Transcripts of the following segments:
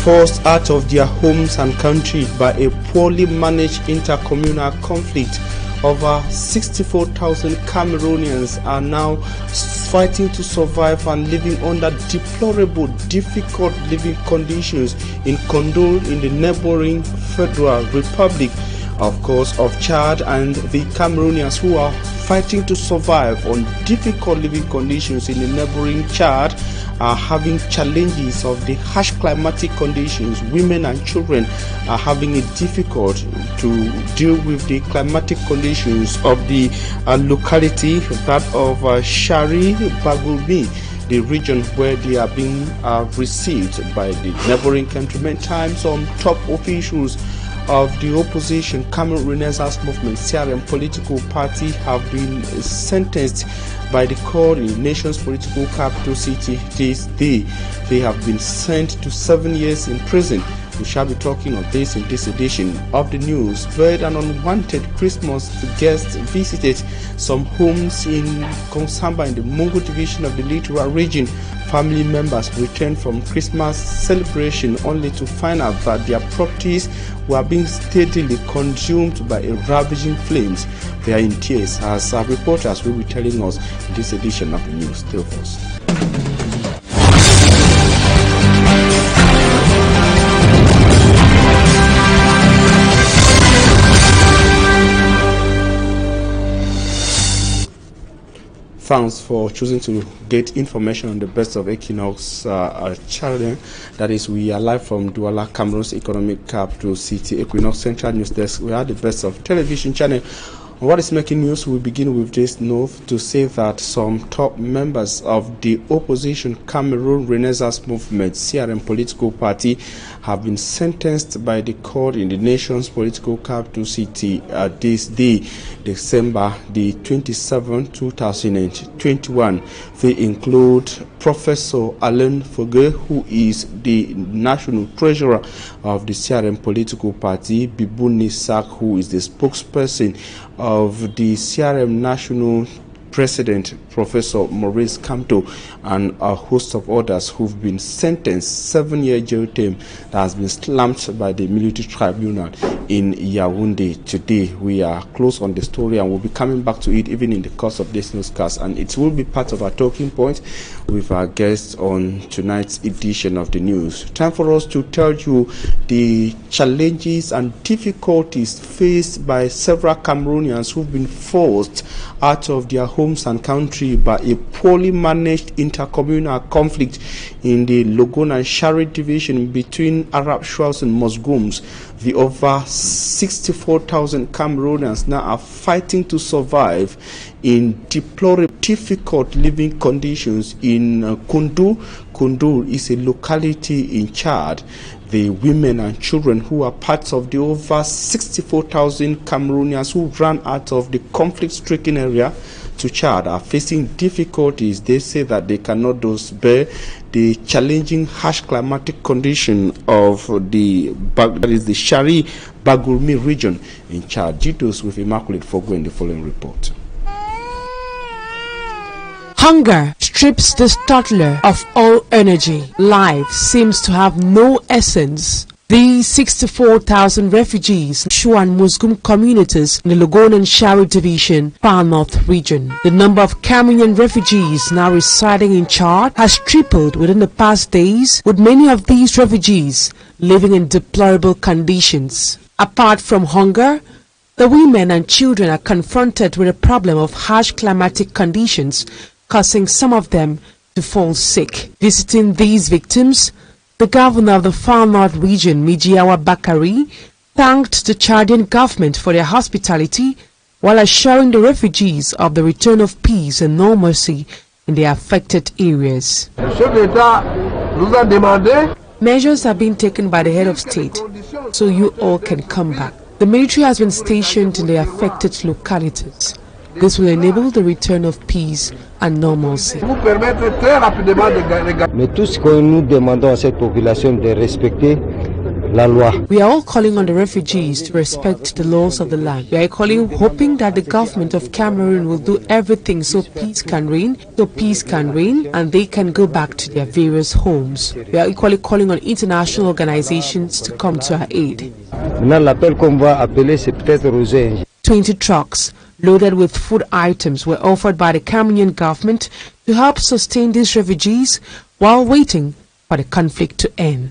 forced out of their homes and country by a poorly managed intercommunal conflict. Over 64,000 Cameroonians are now fighting to survive and living under deplorable, difficult living conditions in Kondor in the neighboring Federal Republic, of course, of Chad, and the Cameroonians who are fighting to survive on difficult living conditions in the neighboring Chad are having challenges of the harsh climatic conditions. Women and children are having it difficult to deal with the climatic conditions of the locality, that of Shari Bagulbi, the region where they are being received by the neighboring country. Many times some top officials of the opposition Cameroon Renaissance Movement CRM political party have been sentenced by the court in the nation's political capital city this day. They have been sent to 7 years in prison. We shall be talking of this in this edition of the news. But an unwanted Christmas guest visited some homes in Konsamba in the Mungo division of the Littoral region. Family members returned from Christmas celebration only to find out that their properties were being steadily consumed by a ravaging flames. They are in tears as our reporters will be telling us in this edition of the news. Stay with us. Thanks for choosing to get information on the best of Equinoxe channel. That is, we are live from Douala, Cameroon's economic capital city. Equinoxe Central News Desk. We are the best of television channel. What is making news? We begin with this note to say that some top members of the opposition Cameroon Renaissance Movement CRM political party have been sentenced by the court in the nation's political capital city this day, December the 27th, 2021. They include Professor Alain Fogue, who is the national treasurer of the CRM political party, Bibou Nisak, who is the spokesperson of the CRM national president, Professor Maurice Kamto, and a host of others who've been sentenced 7-year jail term that has been slammed by the military tribunal in Yaoundé. Today we are close on the story and we'll be coming back to it even in the course of this newscast, and it will be part of our talking point with our guests on tonight's edition of the news. Time for us to tell you the challenges and difficulties faced by several Cameroonians who've been forced out of their homes and country by a poorly managed intercommunal conflict in the Logon and Shari division between Arab Shuas and Muslims. The over 64,000 Cameroonians now are fighting to survive in deplorable, difficult living conditions in Kundu. Kundu is a locality in Chad. The women and children who are part of the over 64,000 Cameroonians who ran out of the conflict-stricken area to Chad are facing difficulties. They say that they cannot bear the challenging harsh climatic condition of the Shari Bagulmi region in Chad. Details with Immaculate Fogo in the following report. Hunger strips the toddler of all energy. Life seems to have no essence. These 64,000 refugees, Shuan Muslim communities in the Logon and Shari division, Far North region. The number of Cameroonian refugees now residing in Chad has tripled within the past days, with many of these refugees living in deplorable conditions. Apart from hunger, the women and children are confronted with a problem of harsh climatic conditions, causing some of them to fall sick. Visiting these victims, the governor of the Far North region, Mijiawa Bakari, thanked the Chadian government for their hospitality while assuring the refugees of the return of peace and normalcy in the affected areas. Measures have been taken by the head of state so you all can come back. The military has been stationed in the affected localities. This will enable the return of peace and normalcy. Mais tout ce que nous demandons à cette population de respecter la loi. We are all calling on the refugees to respect the laws of the land. We are calling, hoping that the government of Cameroon will do everything so peace can reign, and they can go back to their various homes. We are equally calling on international organizations to come to our aid. Maintenant, l'appel qu'on va appeler, c'est peut-être aux ONG. 20 trucks loaded with food items were offered by the Cameroonian government to help sustain these refugees while waiting for the conflict to end.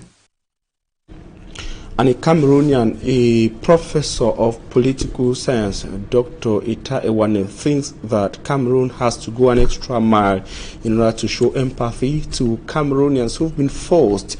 And a Cameroonian, a professor of political science, Dr. Ita Ewane, thinks that Cameroon has to go an extra mile in order to show empathy to Cameroonians who've been forced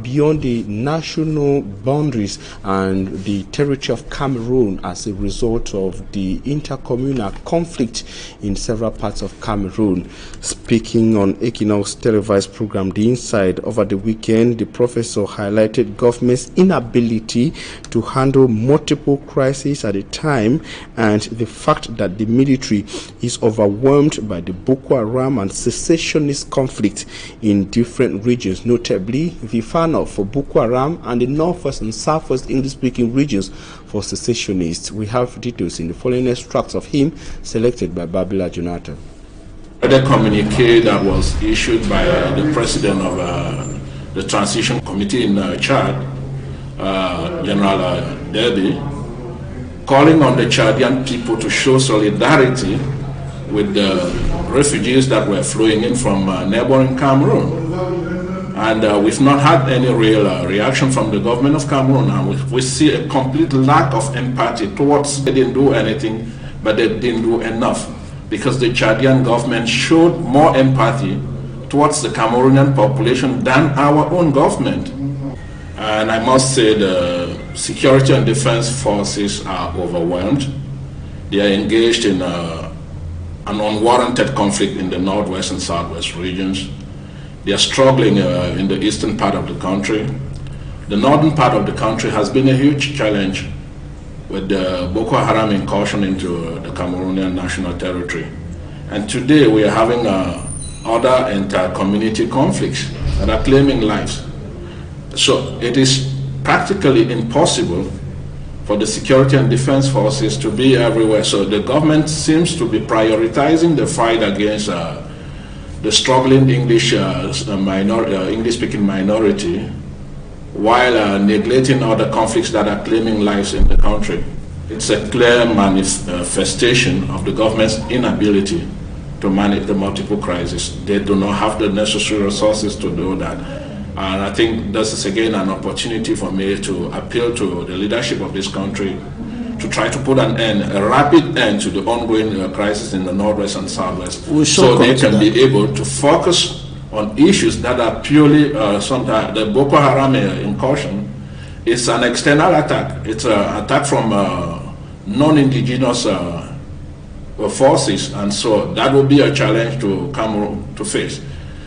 beyond the national boundaries and the territory of Cameroon as a result of the intercommunal conflict in several parts of Cameroon. Speaking on Equinoxe televised program The Inside over the weekend, the professor highlighted government's inability to handle multiple crises at a time and the fact that the military is overwhelmed by the Boko Haram and secessionist conflict in different regions, notably the far north for Boko Haram and the northwest and southwest English-speaking regions for secessionists. We have details in the following extracts of him selected by Babila Jonathan. The communique that was issued by the president of the transition committee in Chad, General Derby, calling on the Chadian people to show solidarity with the refugees that were flowing in from neighboring Cameroon. And we've not had any real reaction from the government of Cameroon. And we see a complete lack of empathy towards. They didn't do anything, but they didn't do enough, because the Chadian government showed more empathy towards the Cameroonian population than our own government. And I must say the security and defense forces are overwhelmed. They are engaged in an unwarranted conflict in the northwest and southwest regions. They are struggling in the eastern part of the country. The northern part of the country has been a huge challenge with the Boko Haram incursion into the Cameroonian national territory. And today we are having other inter-community conflicts that are claiming lives. So it is practically impossible for the security and defense forces to be everywhere. So the government seems to be prioritizing the fight against the struggling English-speaking minority, while neglecting other conflicts that are claiming lives in the country. It's a clear manifestation of the government's inability to manage the multiple crises. They do not have the necessary resources to do that. And I think this is again an opportunity for me to appeal to the leadership of this country to try to put an end, a rapid end to the ongoing crisis in the northwest and southwest, so they can be able to focus on issues that are purely sometimes the Boko Haram incursion is an external attack. It's an attack from non-indigenous forces, and so that will be a challenge to Cameroon to face.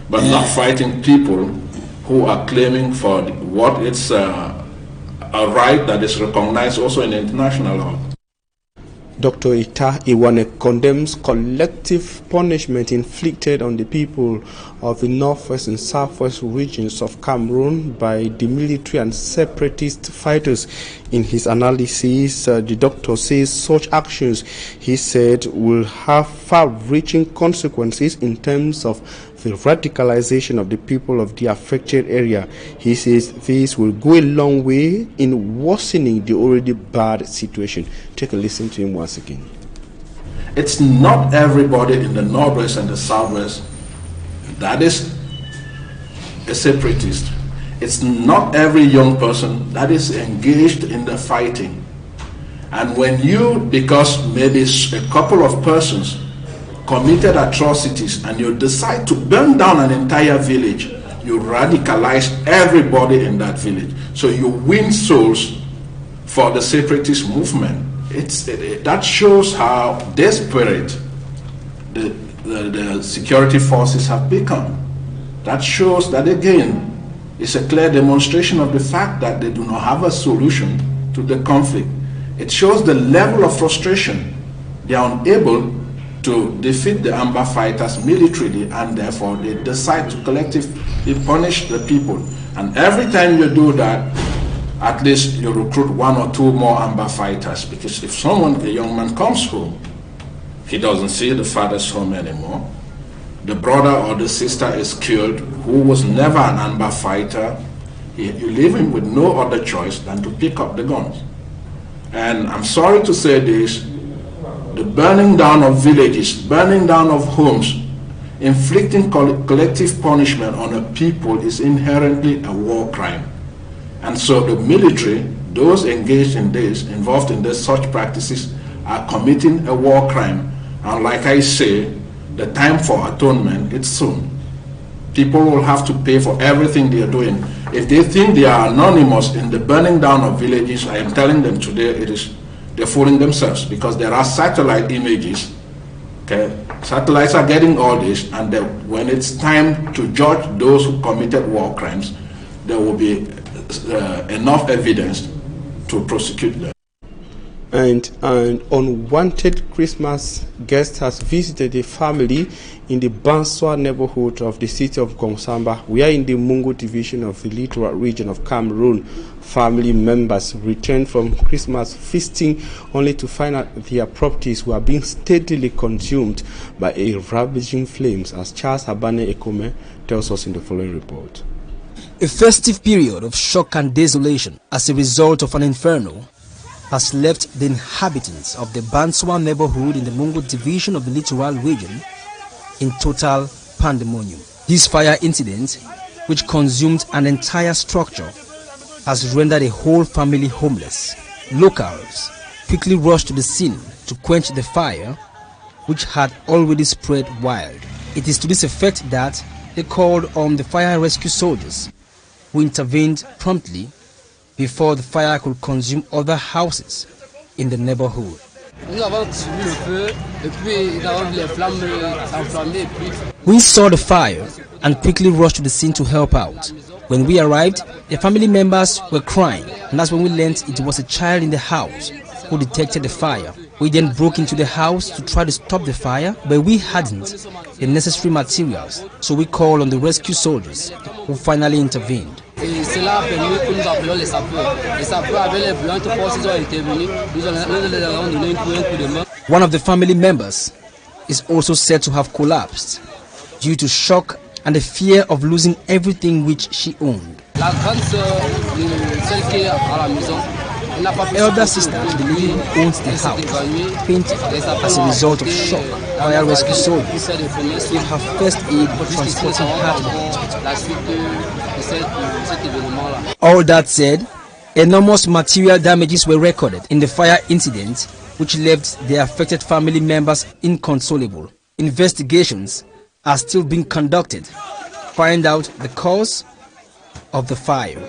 But not fighting people who are claiming for what it's a right that is recognized also in international law. Dr. Ita Ewane condemns collective punishment inflicted on the people of the northwest and southwest regions of Cameroon by the military and separatist fighters. In his analysis, the doctor says such actions, he said, will have far-reaching consequences in terms of the radicalization of the people of the affected area. He says this will go a long way in worsening the already bad situation. Take a listen to him once again. It's not everybody in the northwest and the southwest that is a separatist. It's not every young person that is engaged in the fighting. And when you, because maybe a couple of persons committed atrocities and you decide to burn down an entire village, you radicalize everybody in that village. So you win souls for the separatist movement. That shows how desperate the security forces have become. That shows that, again, it's a clear demonstration of the fact that they do not have a solution to the conflict. It shows the level of frustration. They are unable to defeat the Amba fighters militarily, and therefore they decide to collectively punish the people. And every time you do that, at least you recruit 1 or 2 more Amba fighters, because if a young man comes home, he doesn't see the father's home anymore, the brother or the sister is killed, who was never an Amba fighter, you leave him with no other choice than to pick up the guns. And I'm sorry to say this, the burning down of villages, burning down of homes, inflicting collective punishment on a people is inherently a war crime. And so the military, those engaged in this, involved in such practices, are committing a war crime. And like I say, the time for atonement is soon. People will have to pay for everything they are doing. If they think they are anonymous in the burning down of villages, I am telling them today they're fooling themselves, because there are satellite images. Okay? Satellites are getting all this, and when it's time to judge those who committed war crimes, there will be enough evidence to prosecute them. And an unwanted Christmas guest has visited a family in the Banswa neighborhood of the city of Gongsamba. We are in the Mungu division of the littoral region of Cameroon. Family members returned from Christmas feasting only to find out their properties were being steadily consumed by a ravaging flames, as Charles Habane Ekome tells us in the following report. A festive period of shock and desolation as a result of an inferno has left the inhabitants of the Banswa neighborhood in the Mungu division of the littoral region in total pandemonium. This fire incident, which consumed an entire structure, has rendered a whole family homeless. Locals quickly rushed to the scene to quench the fire, which had already spread wild. It is to this effect that they called on the fire rescue soldiers, who intervened promptly before the fire could consume other houses in the neighborhood. We saw the fire and quickly rushed to the scene to help out. When we arrived, the family members were crying, and that's when we learned it was a child in the house who detected the fire. We then broke into the house to try to stop the fire, but we hadn't the necessary materials, so we called on the rescue soldiers, who finally intervened. One of the family members is also said to have collapsed due to shock and the fear of losing everything which she owned. Elder sister, the lady who owns the house, fainted as a result of shock. Fire rescue soldiers gave her first aid for transporting her to the hospital. All that said, enormous material damages were recorded in the fire incident, which left the affected family members inconsolable. Investigations are still being conducted to find out the cause of the fire.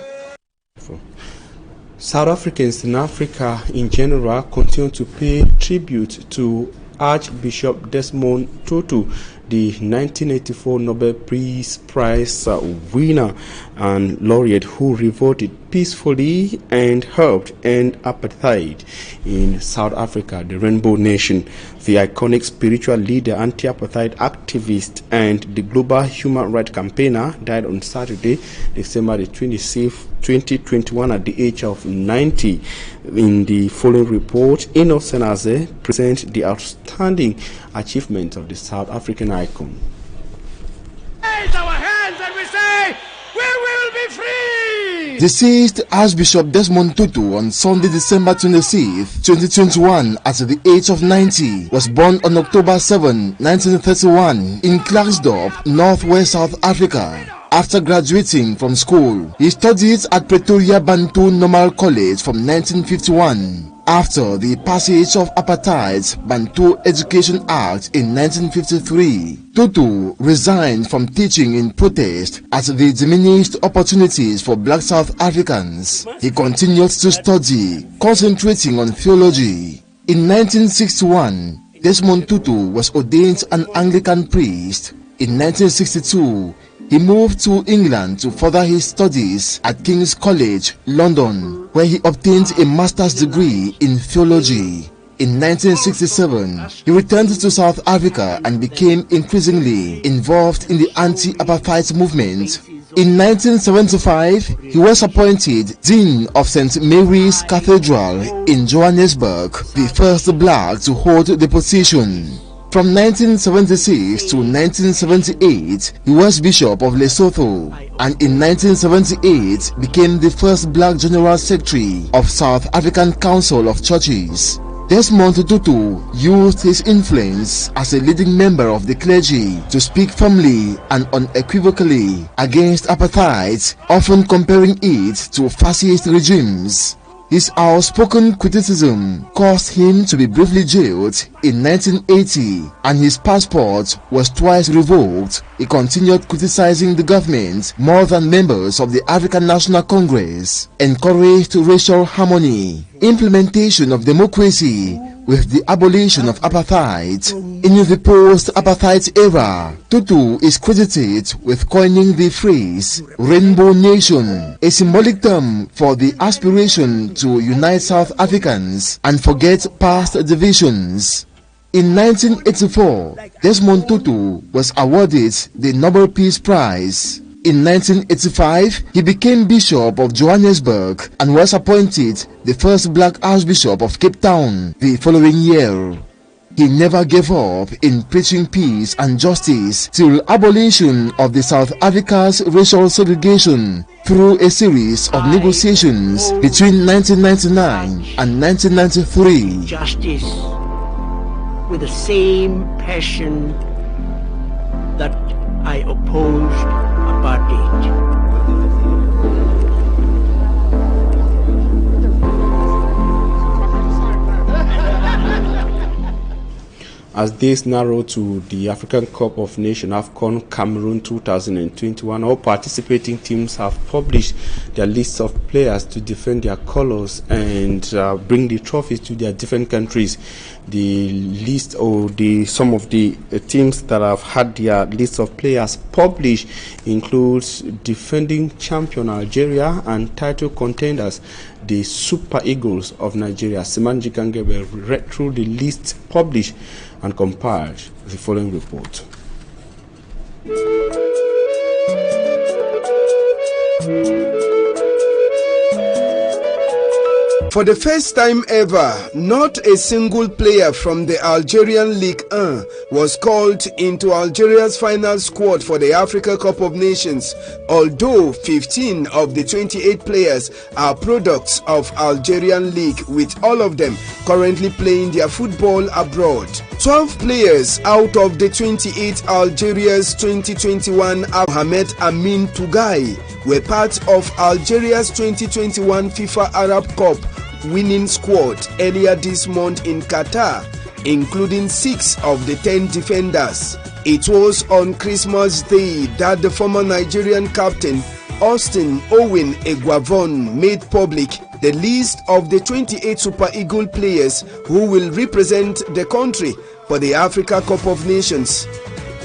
South Africans in Africa in general continue to pay tribute to Archbishop Desmond Tutu, the 1984 Nobel Peace Prize winner and laureate who revolted peacefully and helped end apartheid in South Africa, the Rainbow Nation. The iconic spiritual leader, anti-apartheid activist, and the global human rights campaigner died on Saturday, December the 26th, 2021 at the age of 90. In the following report, Equinoxe presents the outstanding achievement of the South African icon. Raise our hands and we say, we will be free! Deceased Archbishop Desmond Tutu on Sunday, December 26, 2021 at the age of 90 was born on October 7, 1931 in Klerksdorp, northwest South Africa. After graduating from school, he studied at Pretoria Bantu Normal College from 1951. After the passage of Apartheid's Bantu Education Act in 1953, Tutu resigned from teaching in protest at the diminished opportunities for black South Africans. He continued to study, concentrating on theology. In 1961, Desmond Tutu was ordained an Anglican priest. In 1962, he moved to England to further his studies at King's College, London, where he obtained a master's degree in theology. In 1967, he returned to South Africa and became increasingly involved in the anti-apartheid movement. In 1975, he was appointed Dean of St. Mary's Cathedral in Johannesburg, the first black to hold the position. From 1976 to 1978, he was Bishop of Lesotho, and in 1978 became the first black General Secretary of South African Council of Churches. Desmond Tutu used his influence as a leading member of the clergy to speak firmly and unequivocally against apartheid, often comparing it to fascist regimes. His outspoken criticism caused him to be briefly jailed in 1980, and his passport was twice revoked. He continued criticizing the government more than members of the African National Congress, encouraged racial harmony, implementation of democracy with the abolition of apartheid. In the post-apartheid era, Tutu is credited with coining the phrase Rainbow Nation, a symbolic term for the aspiration to unite South Africans and forget past divisions. In 1984, Desmond Tutu was awarded the Nobel Peace Prize. In 1985, he became Bishop of Johannesburg and was appointed the first black Archbishop of Cape Town the following year. He never gave up in preaching peace and justice till abolition of the South Africa's racial segregation through a series of negotiations between 1999 and 1993. Justice with the same passion that I opposed apartheid. As days narrow to the African Cup of Nations AFCON Cameroon 2021, all participating teams have published their lists of players to defend their colors and bring the trophies to their different countries. The list or some of the teams that have had their list of players published includes defending champion Algeria and title contenders the Super Eagles of Nigeria. Simanji Kangebe read through the list published and compiled the following report. For the first time ever, not a single player from the Algerian Ligue 1 was called into Algeria's final squad for the Africa Cup of Nations, although 15 of the 28 players are products of Algerian League, with all of them currently playing their football abroad. 12 players out of the 28 Algeria's 2021 Mohamed Amin Tougai were part of Algeria's 2021 FIFA Arab Cup winning squad earlier this month in Qatar, including 6 of the 10 defenders. It was on Christmas Day that the former Nigerian captain Austin Owen Eguavon made public the list of the 28 Super Eagle players who will represent the country for the Africa Cup of Nations.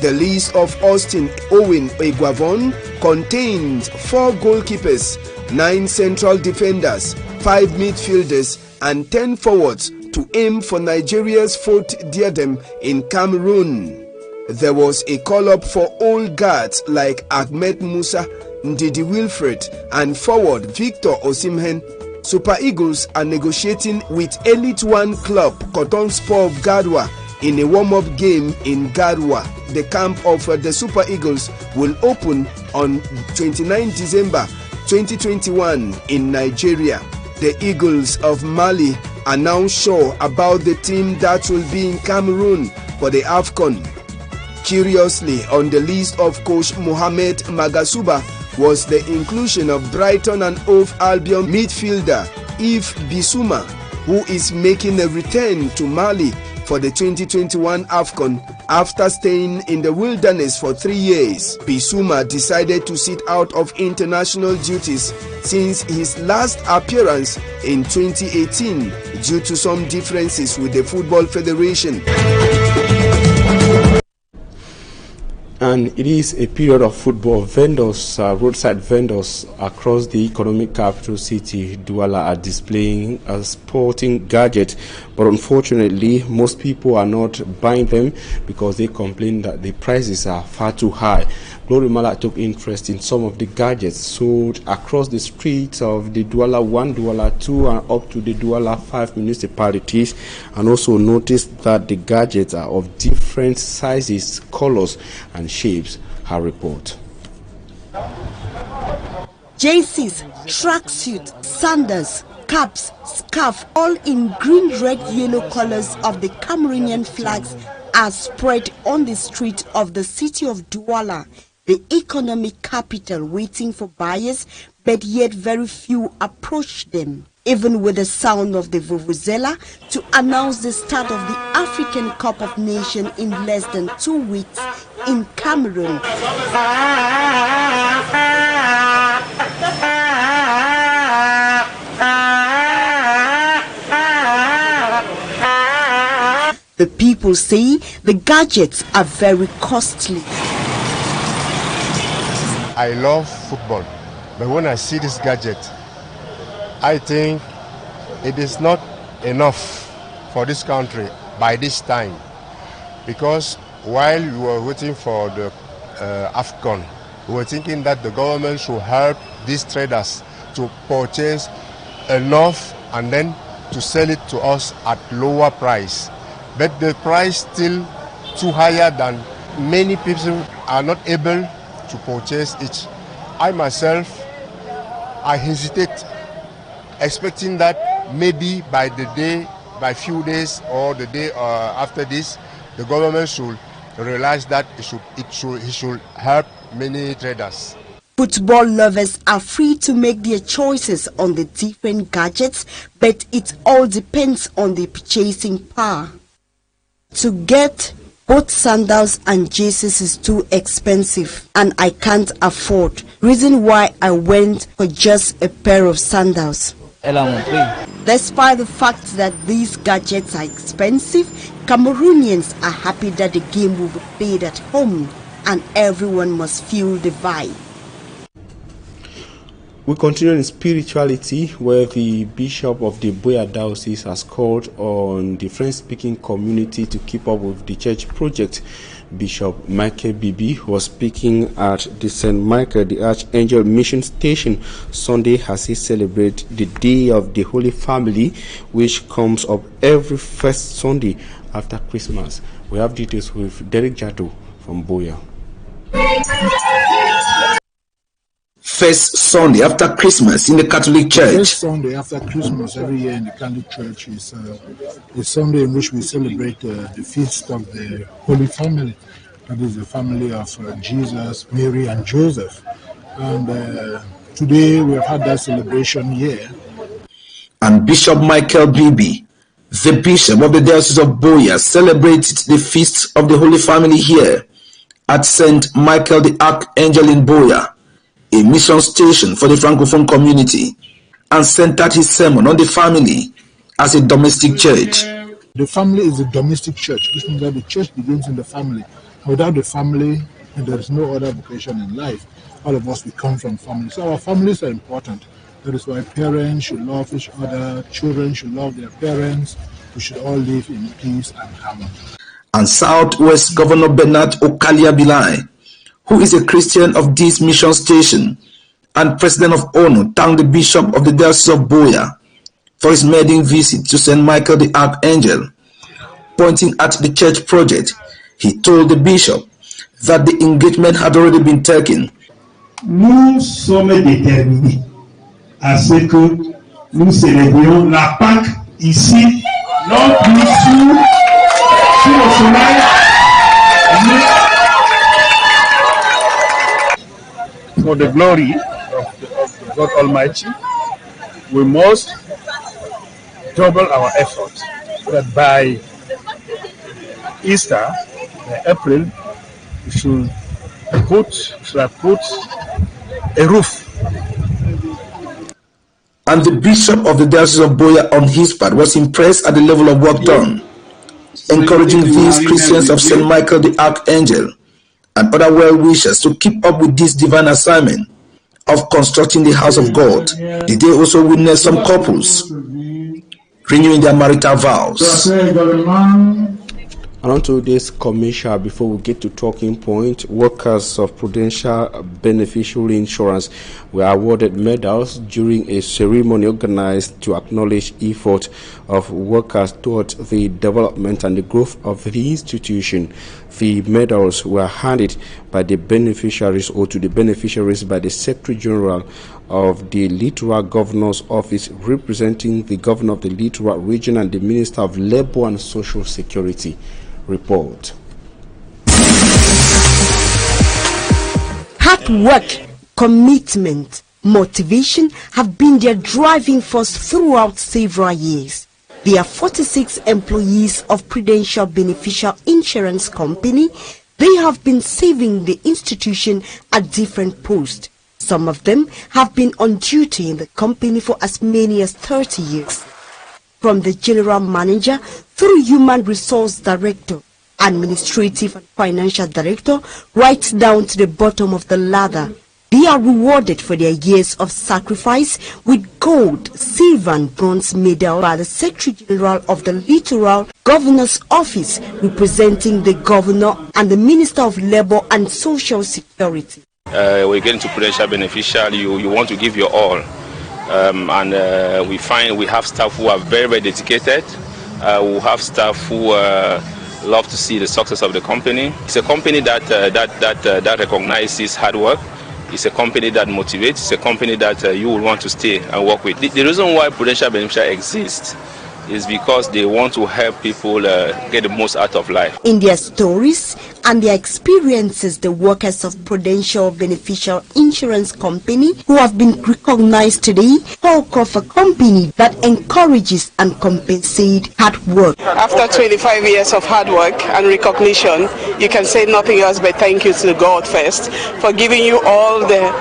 The list of Austin Owen Eguavon contained 4 goalkeepers, 9 central defenders, 5 midfielders and 10 forwards to aim for Nigeria's 4th diadem in Cameroon. There was a call-up for old guards like Ahmed Musa, Ndidi Wilfred and forward Victor Osimhen. Super Eagles are negotiating with Elite One club Cotonspor of Gadwa in a warm-up game in Gadwa. The camp of the Super Eagles will open on 29 December 2021 in Nigeria. The Eagles of Mali are now sure about the team that will be in Cameroon for the AFCON. Curiously, on the list of coach Mohamed Magasuba was the inclusion of Brighton and Hove Albion midfielder Yves Bissouma, who is making a return to Mali for the 2021 AFCON after staying in the wilderness for 3 years. Bissouma decided to sit out of international duties since his last appearance in 2018 due to some differences with the Football Federation. And it is a period of football. Vendors, roadside vendors across the economic capital city, Douala, are displaying sporting gadgets. But unfortunately, most people are not buying them because they complain that the prices are far too high. Glory Mala took interest in some of the gadgets sold across the streets of the Douala 1, Douala 2, and up to the Douala 5 municipalities, and also noticed that the gadgets are of different sizes, colors, and shapes. Her report. JCs, tracksuit, sandals, caps, scarf, all in green, red, yellow colors of the Cameroonian flags are spread on the street of the city of Douala, the economic capital, waiting for buyers, but yet very few approach them. Even with the sound of the vuvuzela to announce the start of the African Cup of Nations in less than 2 weeks in Cameroon. The people say the gadgets are very costly. I love football, but when I see this gadget, I think it is not enough for this country by this time, because while we were waiting for the AFCON, we were thinking that the government should help these traders to purchase enough and then to sell it to us at lower price. But the price still too higher than many people are not able to purchase it. I myself, I hesitate, expecting that maybe by a few days or the day after this, the government should realize that it should help many traders. Football lovers are free to make their choices on the different gadgets, but it all depends on the purchasing power. To get both sandals and jerseys is too expensive and I can't afford. Reason why I went for just a pair of sandals. Despite the fact that these gadgets are expensive, Cameroonians are happy that the game will be played at home and everyone must feel the vibe. We continue in spirituality, where the Bishop of the Buea Diocese has called on the French-speaking community to keep up with the church project. Bishop Michael Bibi was speaking at the St. Michael the Archangel Mission Station Sunday as he celebrates the Day of the Holy Family, which comes up every first Sunday after Christmas. We have details with Derek Jato from Buea. First Sunday after Christmas in the Catholic Church. First Sunday after Christmas every year in the Catholic Church is a Sunday in which we celebrate the feast of the Holy Family. That is the family of Jesus, Mary, and Joseph. And today we have had that celebration here. And Bishop Michael Bibi, the Bishop of the Diocese of Buea, celebrated the feast of the Holy Family here at St. Michael the Archangel in Buea, a mission station for the Francophone community, and centered his sermon on the family as a domestic church. The family is a domestic church. This means that the church begins in the family. Without the family, there is no other vocation in life. All of us, we come from families. So our families are important. That is why parents should love each other, children should love their parents. We should all live in peace and harmony. And Southwest Governor Bernard Okalia Bilai, who is a Christian of this mission station and President of ONU, thanked the Bishop of the Diocese of Buea for his maiden visit to St. Michael the Archangel. Pointing at the church project, he told the Bishop that the engagement had already been taken. Nous sommes déterminés à ce que nous célébrions la Pâque ici, non plus sous le soleil, for the glory of God Almighty. We must double our efforts so that by Easter, April, we should have put a roof. And the Bishop of the Diocese of Buea on his part was impressed at the level of work done, encouraging these Christians of St. Michael the Archangel and other well-wishers to keep up with this divine assignment of constructing the house of God. The day also witnessed some couples renewing their marital vows. And on to this commercial, before we get to talking point, workers of Prudential Beneficiary Insurance were awarded medals during a ceremony organized to acknowledge effort of workers towards the development and the growth of the institution. The medals were handed by the beneficiaries or to the beneficiaries by the Secretary General of the Littoral Governor's Office, representing the Governor of the Littoral Region and the Minister of Labour and Social Security. Report. Hard work, commitment, motivation have been their driving force throughout several years. There are 46 employees of Prudential Beneficial Insurance Company. They have been serving the institution at different posts. Some of them have been on duty in the company for as many as 30 years. From the General Manager through Human Resource Director, Administrative and Financial Director, right down to the bottom of the ladder. They are rewarded for their years of sacrifice with gold, silver and bronze medal by the Secretary General of the Littoral Governor's Office, representing the Governor and the Minister of Labour and Social Security. When you get into Prudential Beneficial, you want to give your all. We find we have staff who are very, very dedicated. We have staff who love to see the success of the company. It's a company that recognizes hard work. It's a company that motivates. It's a company that you will want to stay and work with. The reason why Prudential Beneficial exists is because they want to help people get the most out of life. In their stories and their experiences, the workers of Prudential Beneficial Insurance Company, who have been recognized today, talk of a company that encourages and compensates hard work. After 25 years of hard work and recognition, you can say nothing else but thank you to God first for giving you all the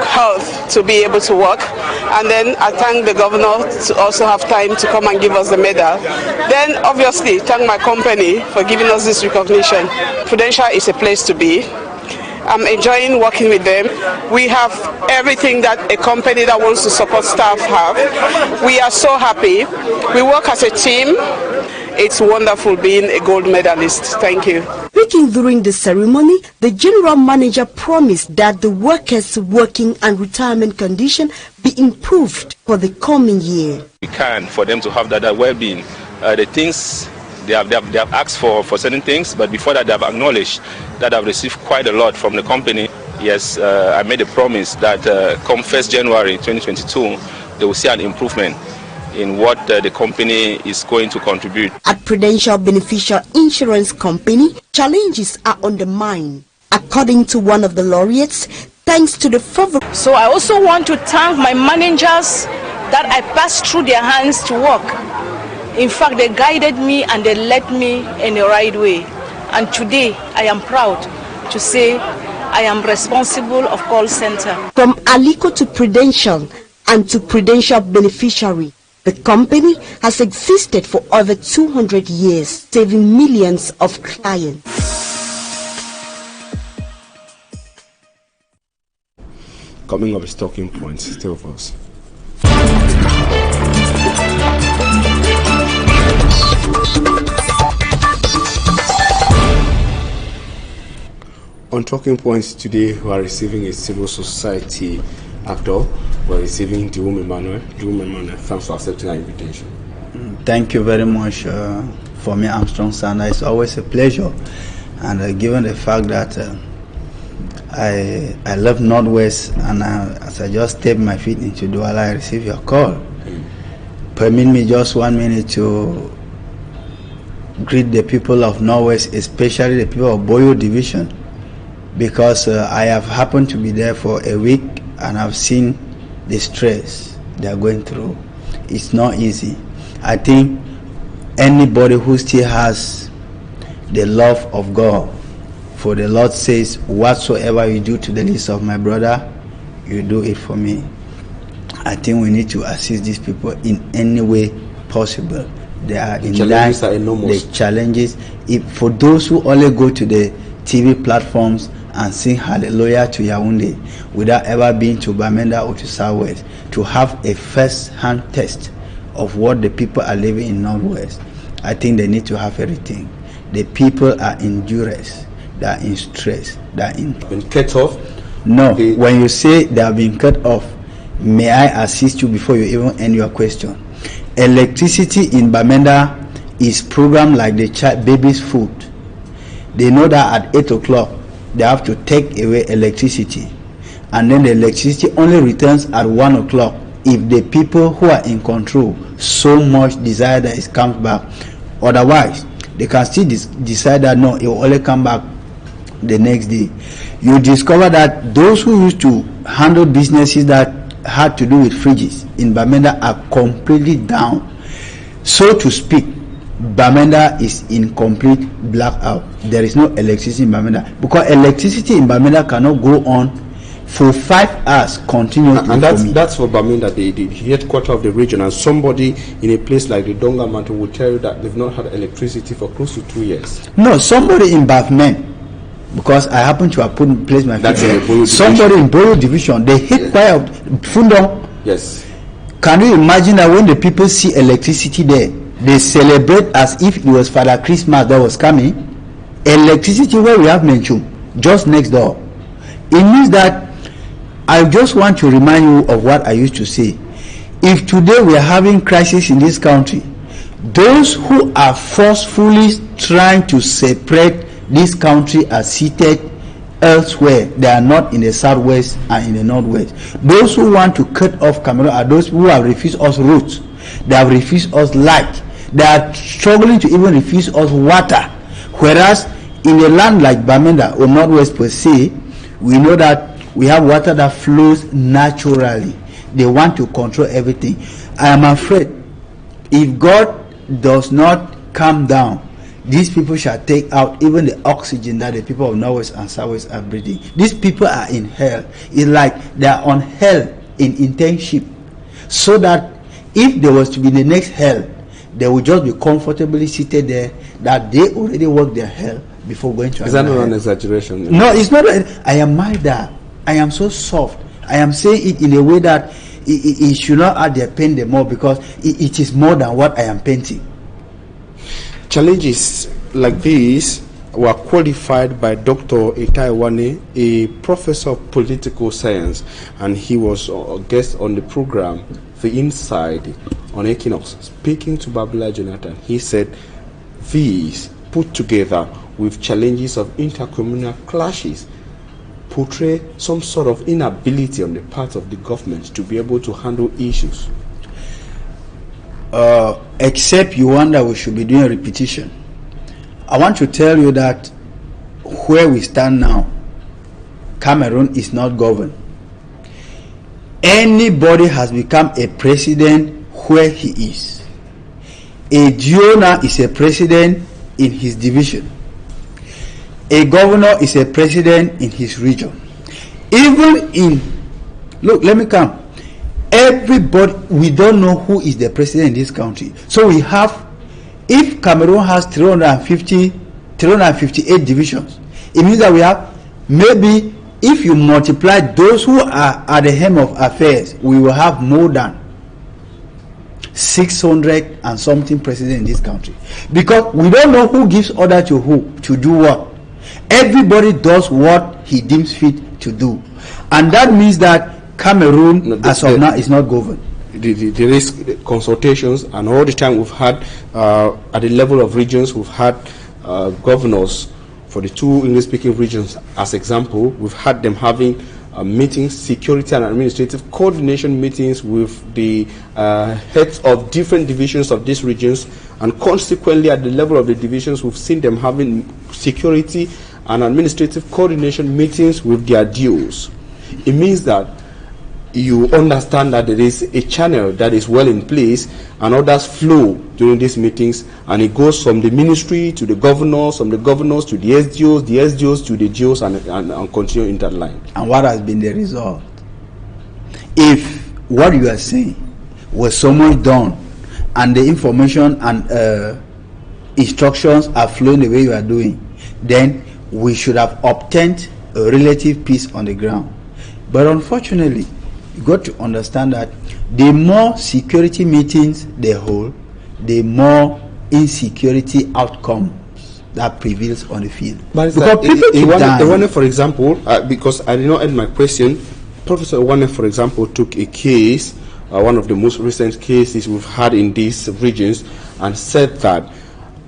health to be able to work. And then I thank the governor to also have time to come and give us the medal. Then obviously thank my company for giving us this recognition. Prudential is a place to be. I'm enjoying working with them. We have everything that a company that wants to support staff have. We are so happy. We work as a team. It's wonderful being a gold medalist. Thank you. Speaking during the ceremony, the General Manager promised that the workers' working and retirement condition be improved for the coming year. We can, for them to have that well-being. The things they have asked for certain things, but before that they have acknowledged that I've received quite a lot from the company. Yes, I made a promise that come 1st January 2022, they will see an improvement in what the company is going to contribute. At Prudential Beneficial Insurance Company, challenges are on the mind. According to one of the laureates, thanks to the favor. So I also want to thank my managers that I passed through their hands to work. In fact, they guided me and they led me in the right way. And today, I am proud to say I am responsible of call center. From Alico to Prudential and to Prudential Beneficiary, the company has existed for over 200 years, saving millions of clients. Coming up is talking points. Stay with us. On talking points today, we are receiving a civil society actor. We are receiving Dium Emmanuel. Thanks for accepting our invitation. Thank you very much for me, Armstrong Sanda. It's always a pleasure, and given the fact that I love Northwest, and as I just step my feet into Douala, I receive your call. Permit me just 1 minute to greet the people of Northwest, especially the people of Boyo Division, because I have happened to be there for a week and I've seen the stress they are going through. It's not easy. I think anybody who still has the love of God, for the Lord says, whatsoever you do to the least of my brother, you do it for me. I think we need to assist these people in any way possible. They are in line. The challenges, for those who only go to the TV platforms and sing hallelujah to Yaoundé without ever being to Bamenda or to Southwest, to have a first-hand test of what the people are living in Northwest. I think they need to have everything. The people are in duress, they are in stress, they are in... Been cut off? No, when you say they have been cut off, may I assist you before you even end your question? Electricity in Bamenda is programmed like the baby's food. They know that at 8 o'clock they have to take away electricity, and then the electricity only returns at 1 o'clock if the people who are in control so much desire that it comes back. Otherwise, they can still decide that no, it will only come back the next day. You discover that those who used to handle businesses that had to do with fridges in Bamenda are completely down. So to speak, Bamenda is in complete blackout. There is no electricity in Bamenda because electricity in Bamenda cannot go on for 5 hours continuously. And that's for Bamenda, the headquarters of the region. And somebody in a place like the Donga Mountain will tell you that they've not had electricity for close to 2 years. No, somebody in Bafmen, because I happen to have placed my feet there. Somebody in Boro Division, they hit quite Fundong. Yes. Can you imagine that when the people see electricity there, they celebrate as if it was Father Christmas that was coming? Electricity where we have Menchum, just next door. It means that I just want to remind you of what I used to say. If today we are having crisis in this country, those who are forcefully trying to separate this country are seated elsewhere. They are not in the southwest and in the northwest. Those who want to cut off Cameroon are those who have refused us roads. They have refused us light. They are struggling to even refuse us water. Whereas in a land like Bamenda or northwest per se, we know that we have water that flows naturally. They want to control everything. I am afraid if God does not calm down, these people shall take out even the oxygen that the people of Northwest and Southwest are breathing. These people are in hell. It's like they are on hell in internship, so that if there was to be the next hell, they would just be comfortably seated there, that they already worked their hell before going to. Is that not an exaggeration? No, it's not. I am milder. I am so soft. I am saying it in a way that it should not add their pain the more, because it is more than what I am painting. Challenges like these were qualified by Dr. Itaiwane, a professor of political science, and he was a guest on the program The Inside on Equinoxe. Speaking to Babula Jonathan, he said these, put together with challenges of intercommunal clashes, portray some sort of inability on the part of the government to be able to handle issues. Except you wonder we should be doing repetition. I want to tell you that where we stand now, Cameroon is not governed. Anybody has become a president where he is. A Diona is a president in his division. A governor is a president in his region. Even in, look, let me come. Everybody, we don't know who is the president in this country. So we have, if Cameroon has 358 divisions, it means that we have, maybe if you multiply those who are at the helm of affairs, we will have more than 600 and something presidents in this country. Because we don't know who gives order to who to do what. Everybody does what he deems fit to do. And that means that Cameroon, as of now, is not governed. There is consultations, and all the time we've had, at the level of regions, we've had governors for the 2 English-speaking regions, as example. We've had them having meetings, security and administrative coordination meetings with the heads of different divisions of these regions, and consequently at the level of the divisions, we've seen them having security and administrative coordination meetings with their dues. It means that you understand that there is a channel that is well in place, and others flow during these meetings, and it goes from the ministry to the governors, from the governors to the SDOs to the GOs, and continue in that line. And what has been the result? If what you are saying was so much done, and the information and instructions are flowing the way you are doing, then we should have obtained a relative peace on the ground. But unfortunately, you got to understand that the more security meetings they hold, the more insecurity outcomes that prevails on the field. But because people keep dying. Iwane, for example, because I did not end my question, Professor Iwane, for example, took a case, one of the most recent cases we've had in these regions, and said that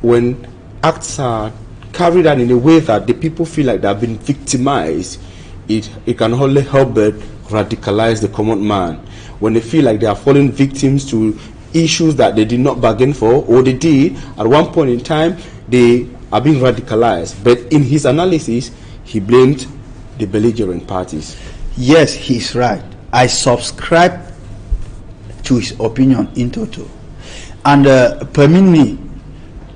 when acts are carried out in a way that the people feel like they have been victimized, it can only help but radicalize the common man. When they feel like they are falling victims to issues that they did not bargain for, or they did, at one point in time, they are being radicalized. But in his analysis, he blamed the belligerent parties. Yes, he's right. I subscribe to his opinion in total. And permit me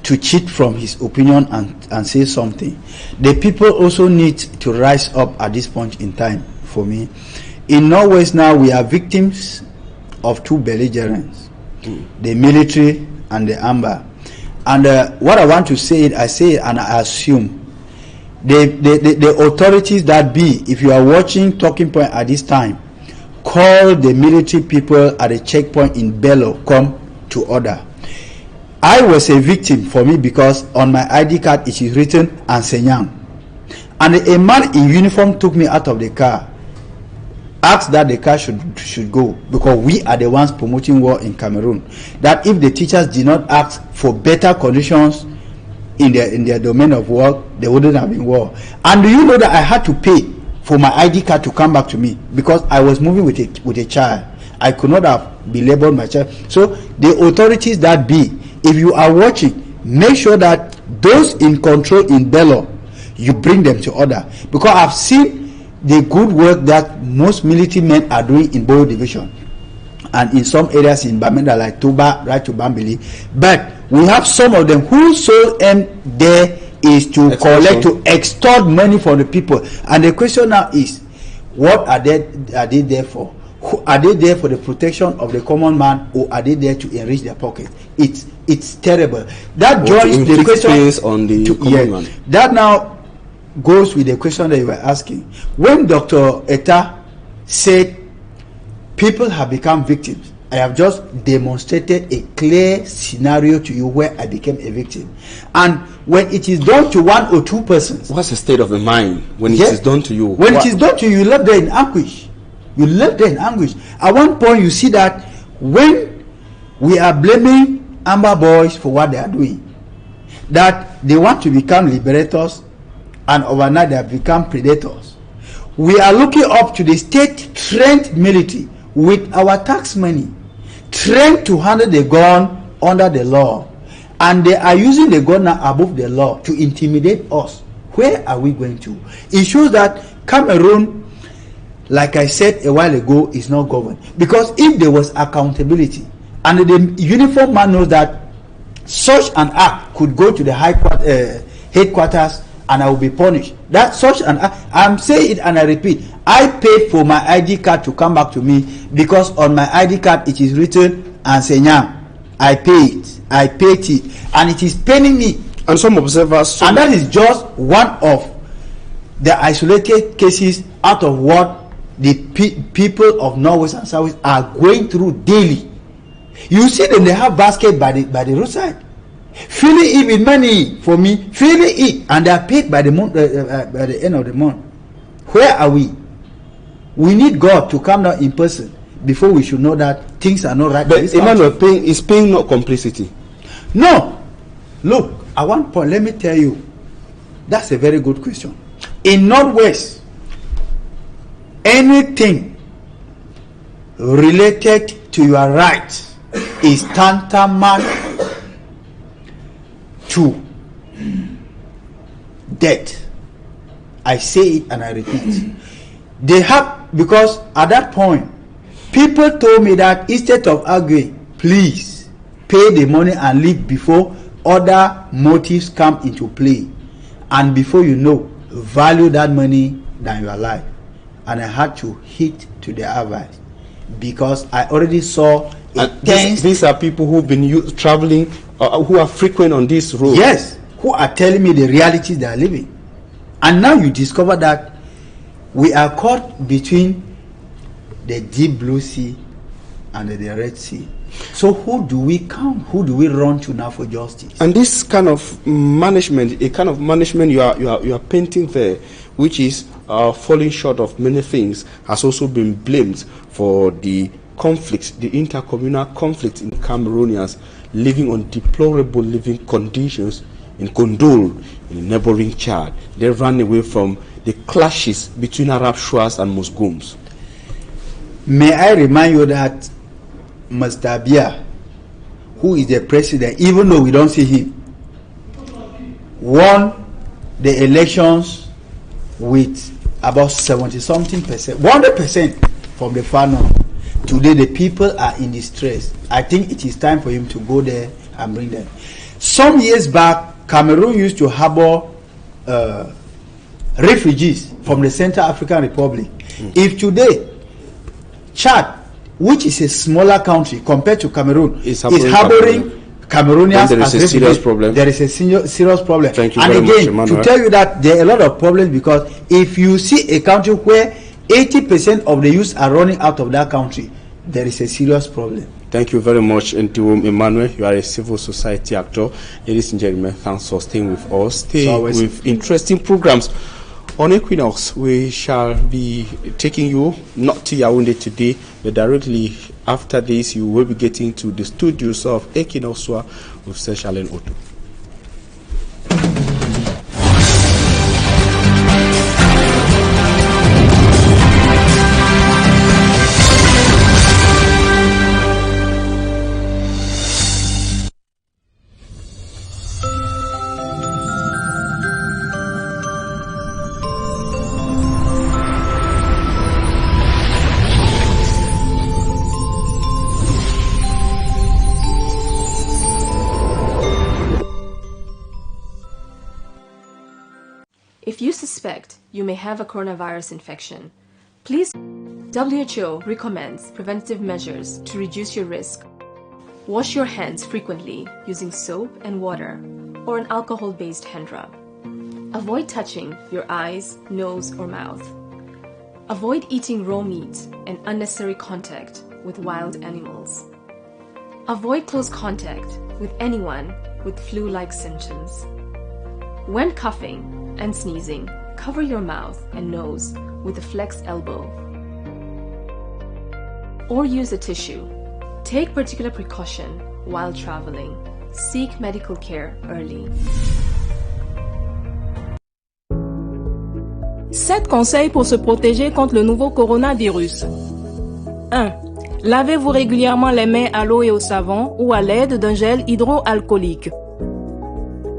to cheat from his opinion and say something. The people also need to rise up at this point in time for me. In Norwest now, we are victims of two belligerents, the military and the amber. And what I want to say, I say and I assume, the authorities that be, if you are watching Talking Point at this time, call the military people at a checkpoint in Bello, come to order. I was a victim for me because on my ID card it is written Ansenyang. And a man in uniform took me out of the car, asked that the car should go, because we are the ones promoting war in Cameroon. That if the teachers did not ask for better conditions in their domain of work, there wouldn't have been war. And do you know that I had to pay for my ID card to come back to me because I was moving with a child? I could not have belaboured my child. So the authorities that be, if you are watching, make sure that those in control in Bello, you bring them to order. Because I've seen the good work that most military men are doing in Boyo Division and in some areas in Bamenda like Tuba, right to Bambili. But we have some of them whose sole aim there is to collect, to extort money from the people. And the question now is, what are they there for? Are they there for the protection of the common man, or are they there to enrich their pocket? It's terrible. That joins the question on the common man. That now goes with the question that you were asking. When Dr. Etta said people have become victims, I have just demonstrated a clear scenario to you where I became a victim. And when it is done to one or two persons, what's the state of the mind when it is done to you? When it is done to you, you left there in anguish. You left there in anguish. At one point, you see that when we are blaming Amber Boys for what they are doing, that they want to become liberators, and overnight they have become predators. We are looking up to the state-trained military with our tax money, trained to handle the gun under the law, and they are using the gun now above the law to intimidate us. Where are we going to? It shows that Cameroon, like I said a while ago, is not governed. Because if there was accountability, and the uniform man knows that such an act could go to the headquarters and I will be punished. That such an act, I'm saying it and I repeat, I paid for my ID card to come back to me because on my ID card it is written Ansenyang. I paid it, and it is paining me. And some observers, and that is just one of the isolated cases out of what the people of Norwest and Southwest are going through daily. You see them, they have basket by the roadside, filling it with money for me, filling it, and they are paid by the month, by the end of the month. Where are we? We need God to come down in person before we should know that things are not right. But Emmanuel, is paying not complicity? No. Look, at one point, let me tell you, that's a very good question. In Northwest, anything related to your rights is tantamount to death. I say it and I repeat. They have, because at that point, people told me that instead of arguing, please pay the money and leave before other motives come into play. And before you know, value that money than your life. And I had to hit to the advice because I already saw these are people who've been traveling, who are frequent on this road. Yes, who are telling me the realities they are living. And now you discover that We are caught between the deep blue sea and the Red Sea. So who do we count? Who do we run to now for justice? And this kind of management, a kind of management you are painting there, which is falling short of many things, has also been blamed for the conflicts, the intercommunal conflict in Cameroonians living on deplorable living conditions in Kondol, in neighboring Chad. They ran away from the clashes between Arab Shuas and Muslims. May I remind you that Mr. Biya, who is the president, even though we don't see him, won the elections with about 70-something%, 100% from the far north. Today the people are in distress. I think it is time for him to go there and bring them. Some years back, Cameroon used to harbor refugees from the Central African Republic. If today Chad, which is a smaller country compared to Cameroon, is harboring Cameroonians, there is a serious problem. There is a serious problem. Thank you and very again, much, to tell you that there are a lot of problems, because if you see a country where 80% of the youth are running out of that country, there is a serious problem. Thank you very much, Ntiwum Emmanuel. You are a civil society actor. Ladies and gentlemen, thanks for staying with us. Stay with interesting programs. On Equinox, we shall be taking you not to Yaoundé today, but directly after this, you will be getting to the studios of Equinoxe with Sir Charlene Otto. 'If you suspect you may have a coronavirus infection, please. WHO recommends preventive measures to reduce your risk. Wash your hands frequently using soap and water or an alcohol-based hand rub. Avoid touching your eyes, nose, or mouth. Avoid eating raw meat and unnecessary contact with wild animals. Avoid close contact with anyone with flu-like symptoms. When coughing and sneezing, cover your mouth and nose with a flexed elbow or use a tissue. Take particular precaution while traveling. Seek medical care early. 7 conseils pour se protéger contre le nouveau coronavirus. 1. Lavez-vous régulièrement les mains à l'eau et au savon ou à l'aide d'un gel hydroalcoolique.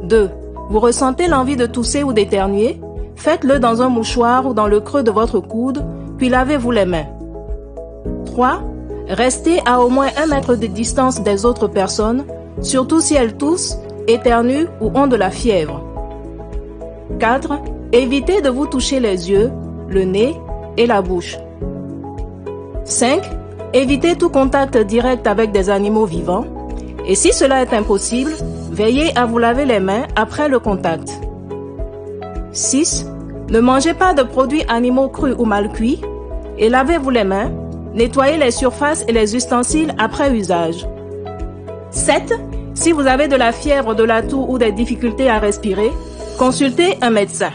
2. Vous ressentez l'envie de tousser ou d'éternuer? Faites-le dans un mouchoir ou dans le creux de votre coude, puis lavez-vous les mains. 3. Restez à au moins 1 mètre de distance des autres personnes, surtout si elles toussent, éternuent ou ont de la fièvre. 4. Évitez de vous toucher les yeux, le nez et la bouche. 5. Évitez tout contact direct avec des animaux vivants. Et si cela est impossible, veillez à vous laver les mains après le contact. 6. Ne mangez pas de produits animaux crus ou mal cuits et lavez-vous les mains. Nettoyez les surfaces et les ustensiles après usage. 7. Si vous avez de la fièvre, de la toux ou des difficultés à respirer, consultez un médecin.